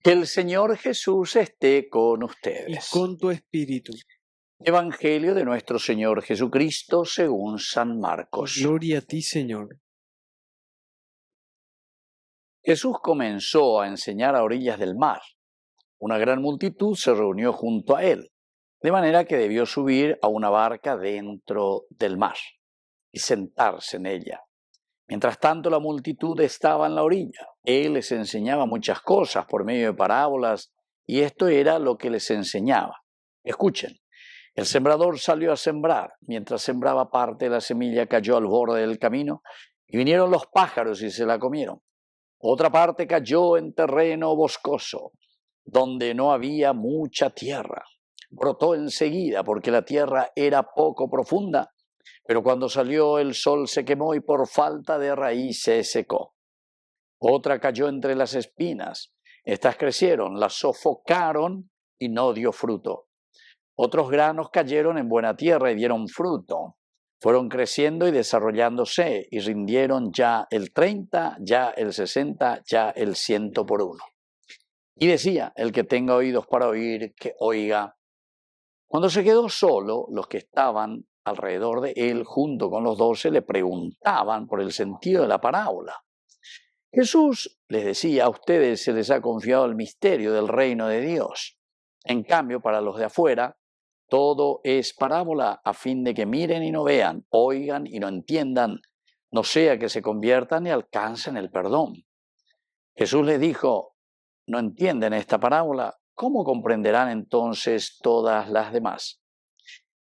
Que el Señor Jesús esté con y ustedes. con tu espíritu. Evangelio de nuestro Señor Jesucristo según San Marcos. Gloria a ti, Señor. Jesús comenzó a enseñar a orillas del mar. Una gran multitud se reunió junto a él, de manera que debió subir a una barca dentro del mar y sentarse en ella. Mientras tanto, la multitud estaba en la orilla. Él les enseñaba muchas cosas por medio de parábolas, y esto era lo que les enseñaba. Escuchen. El sembrador salió a sembrar. Mientras sembraba, parte de la semilla cayó al borde del camino, y vinieron los pájaros y se la comieron. Otra parte cayó en terreno boscoso, donde no había mucha tierra. Brotó enseguida porque la tierra era poco profunda, pero cuando salió el sol se quemó y por falta de raíz se secó. Otra cayó entre las espinas. Estas crecieron, las sofocaron y no dio fruto. Otros granos cayeron en buena tierra y dieron fruto. Fueron creciendo y desarrollándose y rindieron ya el 30, ya el 60, ya el 100 por uno. Y decía, el que tenga oídos para oír, que oiga. Cuando se quedó solo, los que estaban alrededor de él, junto con los 12, le preguntaban por el sentido de la parábola. Jesús les decía, a ustedes se les ha confiado el misterio del reino de Dios. En cambio, para los de afuera, todo es parábola, a fin de que miren y no vean, oigan y no entiendan, no sea que se conviertan y alcancen el perdón. Jesús les dijo, ¿no entienden esta parábola? ¿Cómo comprenderán entonces todas las demás?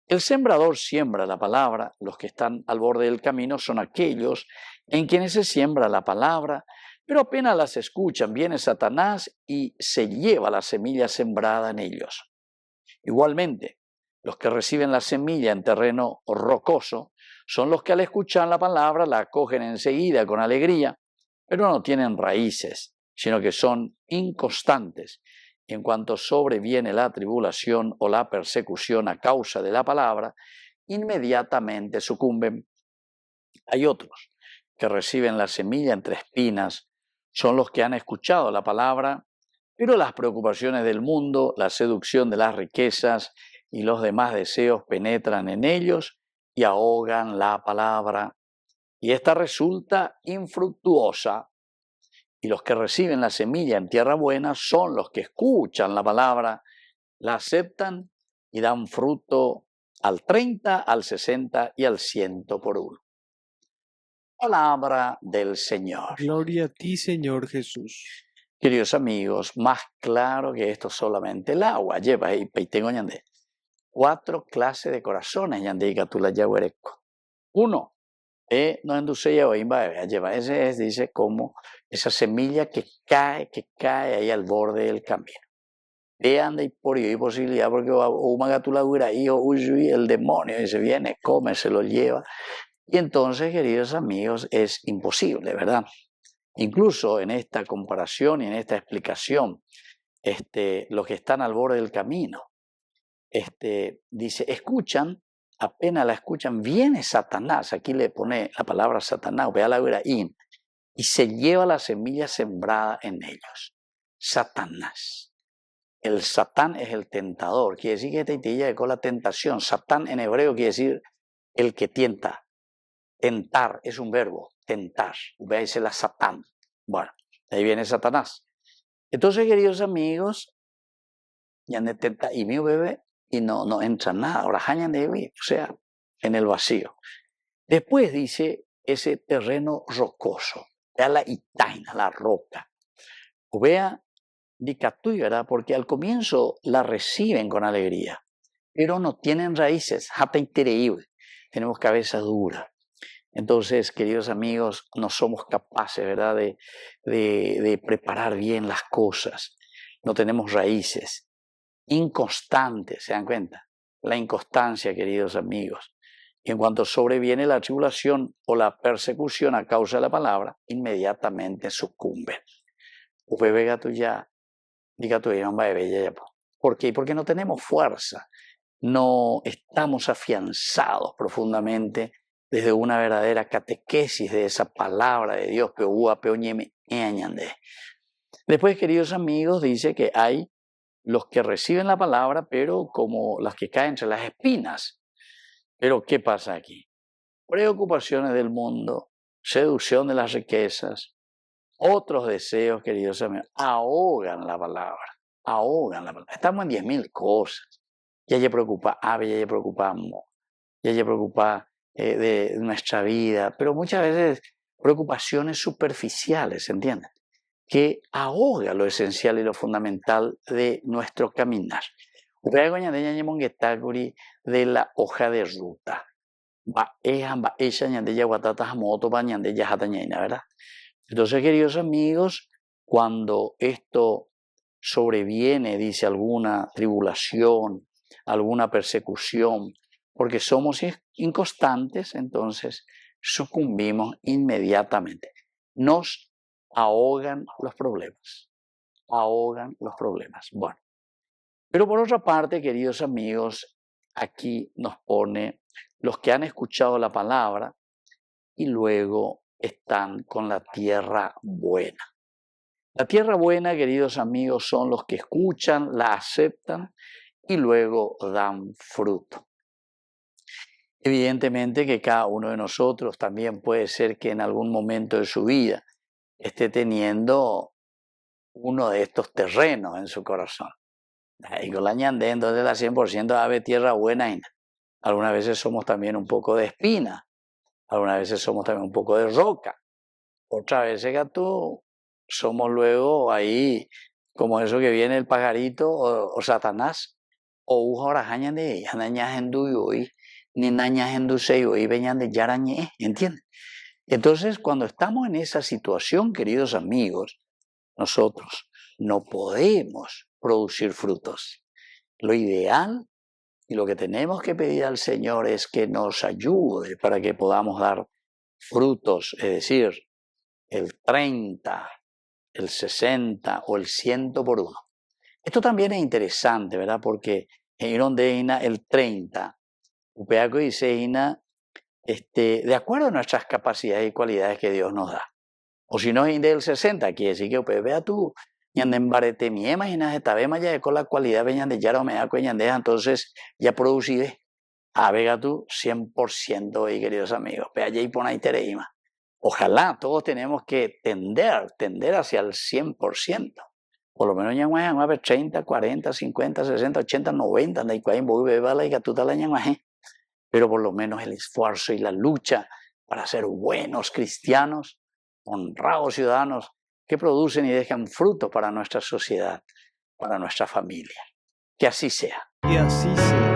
El sembrador siembra la palabra, los que están al borde del camino son aquellos en quienes se siembra la palabra, pero apenas las escuchan, viene Satanás y se lleva la semilla sembrada en ellos. Igualmente, los que reciben la semilla en terreno rocoso son los que al escuchar la palabra la acogen enseguida con alegría, pero no tienen raíces, sino que son inconstantes. Y en cuanto sobreviene la tribulación o la persecución a causa de la palabra, inmediatamente sucumben. Hay otros que reciben la semilla entre espinas, son los que han escuchado la palabra, pero las preocupaciones del mundo, la seducción de las riquezas y los demás deseos penetran en ellos y ahogan la palabra. Y esta resulta infructuosa. Y los que reciben la semilla en tierra buena son los que escuchan la palabra, la aceptan y dan fruto al 30, al 60 y al 100 por uno. Palabra del Señor. Gloria a ti, Señor Jesús. Queridos amigos, más claro que esto solamente el agua. Lleva ahí, tengo ñande. 4 clases de corazones, ñande y catula yaguereco. 1, no endulce lleva. Ese es, dice, como esa semilla que cae ahí al borde del camino. Vean de por ahí posibilidad, porque una gatula dura ahí, el demonio, y se viene, come, se lo lleva. Y entonces, queridos amigos, es imposible, ¿verdad? Incluso en esta comparación y en esta explicación, los que están al borde del camino, dice, escuchan, apenas la escuchan, viene Satanás, aquí le pone la palabra Satanás, vea la in, y se lleva la semilla sembrada en ellos. Satanás. El Satán es el tentador, quiere decir que te lleva con la tentación. Satán en hebreo quiere decir el que tienta. Tentar es un verbo, tentar. Veis la Satán. Bueno, ahí viene Satanás. Entonces, queridos amigos, ya ne tenta y mi bebé y no entra nada. Ahora, o sea, en el vacío. Después dice ese terreno rocoso. Vea la itaina, la roca. O vea, dicatui, ¿verdad? Porque al comienzo la reciben con alegría, pero no tienen raíces. Hata increíble. Tenemos cabeza dura. Entonces, queridos amigos, no somos capaces, ¿verdad?, de preparar bien las cosas. No tenemos raíces. Inconstantes, ¿se dan cuenta? La inconstancia, queridos amigos. Y en cuanto sobreviene la tribulación o la persecución a causa de la palabra, inmediatamente sucumben. ¿Por qué? Porque no tenemos fuerza. No estamos afianzados profundamente desde una verdadera catequesis de esa palabra de Dios. Después, queridos amigos, dice que hay los que reciben la palabra, pero como las que caen entre las espinas. Pero, ¿qué pasa aquí? Preocupaciones del mundo, seducción de las riquezas, otros deseos, queridos amigos, ahogan la palabra, ahogan la palabra. Estamos en 10.000 cosas. Ya se preocupa ave, ya se preocupa amor, ya se preocupa de nuestra vida, pero muchas veces preocupaciones superficiales, ¿entienden? Que ahoga lo esencial y lo fundamental de nuestro caminar. De la hoja de ruta. ¿Verdad? Entonces, queridos amigos, cuando esto sobreviene, dice, alguna tribulación, alguna persecución, porque somos inconstantes, entonces sucumbimos inmediatamente. Nos ahogan los problemas, ahogan los problemas. Bueno, pero por otra parte, queridos amigos, aquí nos pone los que han escuchado la palabra y luego están con la tierra buena. La tierra buena, queridos amigos, son los que escuchan, la aceptan y luego dan fruto. Evidentemente que cada uno de nosotros también puede ser que en algún momento de su vida esté teniendo uno de estos terrenos en su corazón. Y con la ñandé, entonces la 100% ave tierra buena. Algunas veces somos también un poco de espina, algunas veces somos también un poco de roca, otras veces gato somos luego ahí como eso que viene el pajarito o Satanás o ujorajaña de anaña henduyoy ni naña henduseyoy veñan de yarañe, ¿entienden? Entonces, cuando estamos en esa situación, queridos amigos, nosotros no podemos producir frutos. Lo ideal y lo que tenemos que pedir al Señor es que nos ayude para que podamos dar frutos, es decir, el 30, el 60 o el 100 por uno. Esto también es interesante, ¿verdad? Porque en Irondeina el 30, Upeaco dice, de acuerdo a nuestras capacidades y cualidades que Dios nos da. O si no es del 60, quiere decir que vea tú, ñandembarete mi imaginas esta vez ya con la cualidad veñan de yara o me da entonces ya producide a vega tú 100% y queridos amigos, pe allá y pon ahí tereima. Ojalá todos tenemos que tender hacia el 100%. Por lo menos ñanguaje, 30, 40, 50, 60, 80, 90, de ahí voy beba la gatuta la ñanguaje. Pero por lo menos el esfuerzo y la lucha para ser buenos cristianos, honrados ciudadanos que producen y dejan fruto para nuestra sociedad, para nuestra familia. Que así sea. Y así sea.